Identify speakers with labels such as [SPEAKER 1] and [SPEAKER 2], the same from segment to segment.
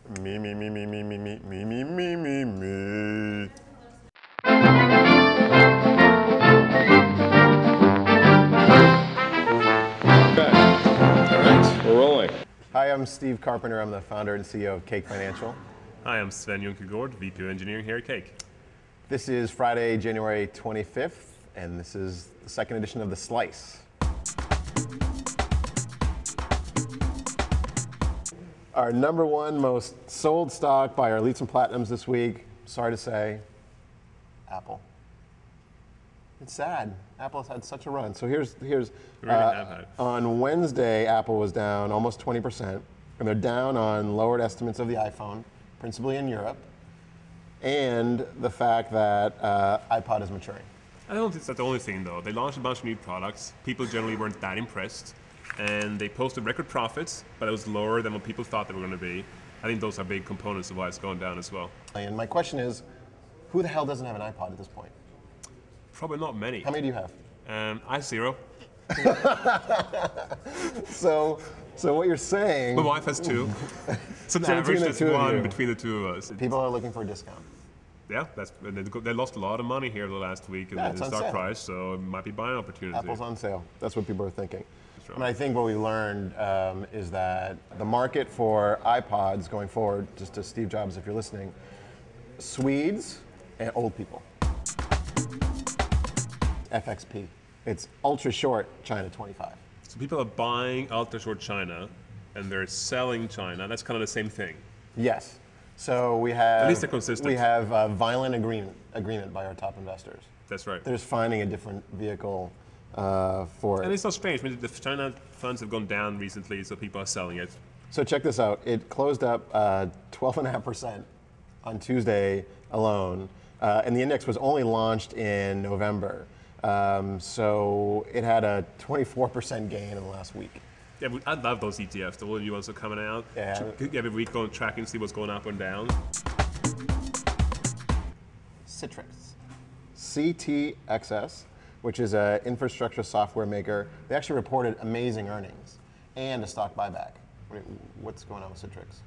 [SPEAKER 1] Me, me, me, me, me, me, me, me, me, me, me, me.
[SPEAKER 2] Okay. All right, we're rolling.
[SPEAKER 1] Hi, I'm Steve Carpenter. I'm the founder and CEO of Cake Financial.
[SPEAKER 3] Hi, I'm Sven Junkergaard, VP of Engineering here at Cake.
[SPEAKER 1] This is Friday, January 25th, and this is the second edition of The Slice. Our number one most sold stock by our Elites and Platinums this week, sorry to say, Apple. It's sad. Apple's had such a run. So here's on Wednesday, Apple was down almost 20%, and they're down on lowered estimates of the iPhone, principally in Europe, and the fact that iPod is maturing.
[SPEAKER 3] I don't think that's the only thing, though. They launched a bunch of new products. People generally weren't that impressed, and they posted record profits, but it was lower than what people thought they were going to be. I think those are big components of why it's going down as well.
[SPEAKER 1] And my question is, who the hell doesn't have an iPod at this point?
[SPEAKER 3] Probably not many.
[SPEAKER 1] How many do you have?
[SPEAKER 3] I have 0.
[SPEAKER 1] So what you're saying...
[SPEAKER 3] My wife has 2. So the average is 1 between the two of us.
[SPEAKER 1] People are looking for a discount.
[SPEAKER 3] Yeah, they lost a lot of money here the last week in the stock price, so it might be buying opportunity.
[SPEAKER 1] Apple's on sale. That's what people are thinking.
[SPEAKER 3] That's right.
[SPEAKER 1] And I think what we learned is that the market for iPods going forward, just to Steve Jobs if you're listening, Swedes and old people. FXP. It's ultra short China 25.
[SPEAKER 3] So people are buying ultra short China, and they're selling China. That's kind of the same thing.
[SPEAKER 1] Yes. So we have
[SPEAKER 3] at least they're consistent.
[SPEAKER 1] We have a violent agreement by our top investors.
[SPEAKER 3] That's right.
[SPEAKER 1] They're just finding a different vehicle for it.
[SPEAKER 3] And it's not strange. I mean, the China funds have gone down recently, so people are selling it.
[SPEAKER 1] So check this out. It closed up 12.5% on Tuesday alone, and the index was only launched in November. So it had a 24% gain in the last week.
[SPEAKER 3] Yeah, I love those ETFs. The new ones are coming out.
[SPEAKER 1] Yeah.
[SPEAKER 3] Every week, go and track and see what's going up and down.
[SPEAKER 1] Citrix. CTXS, which is an infrastructure software maker. They actually reported amazing earnings and a stock buyback. What's going on with Citrix?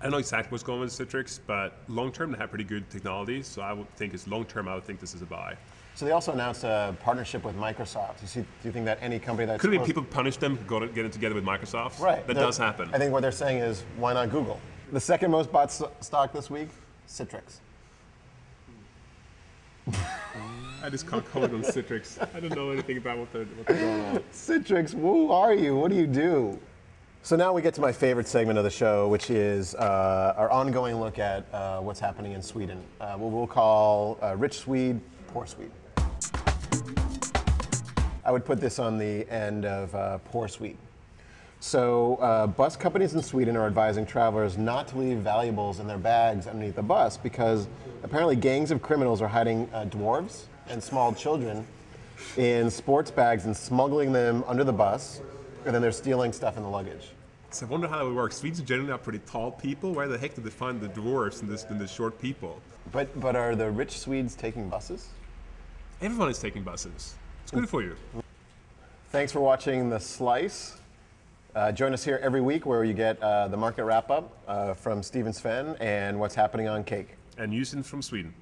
[SPEAKER 3] I don't know exactly what's going on with Citrix, but long term, they have pretty good technology. So I would think long term, I would think this is a buy.
[SPEAKER 1] So they also announced a partnership with Microsoft. Do you think that any company that's...
[SPEAKER 3] Could it be people punish them, get it together with Microsoft?
[SPEAKER 1] Right.
[SPEAKER 3] That does happen.
[SPEAKER 1] I think what they're saying is, why not Google? The second most bought stock this week, Citrix.
[SPEAKER 3] I just can't comment on Citrix. I don't know anything about what's going on.
[SPEAKER 1] Citrix, who are you? What do you do? So now we get to my favorite segment of the show, which is our ongoing look at what's happening in Sweden. What we'll call Rich Swede, Poor Swede. I would put this on the end of Poor Swede. So bus companies in Sweden are advising travelers not to leave valuables in their bags underneath the bus because apparently gangs of criminals are hiding dwarves and small children in sports bags and smuggling them under the bus, and then they're stealing stuff in the luggage.
[SPEAKER 3] So I wonder how that would work. Swedes generally are pretty tall people. Where the heck did they find the dwarves and the short people?
[SPEAKER 1] But are the rich Swedes taking buses?
[SPEAKER 3] Everyone is taking buses. It's good for you.
[SPEAKER 1] Thanks for watching The Slice. Join us here every week where you get the market wrap-up from Steve and Sven and what's happening on Cake.
[SPEAKER 3] And news from Sweden.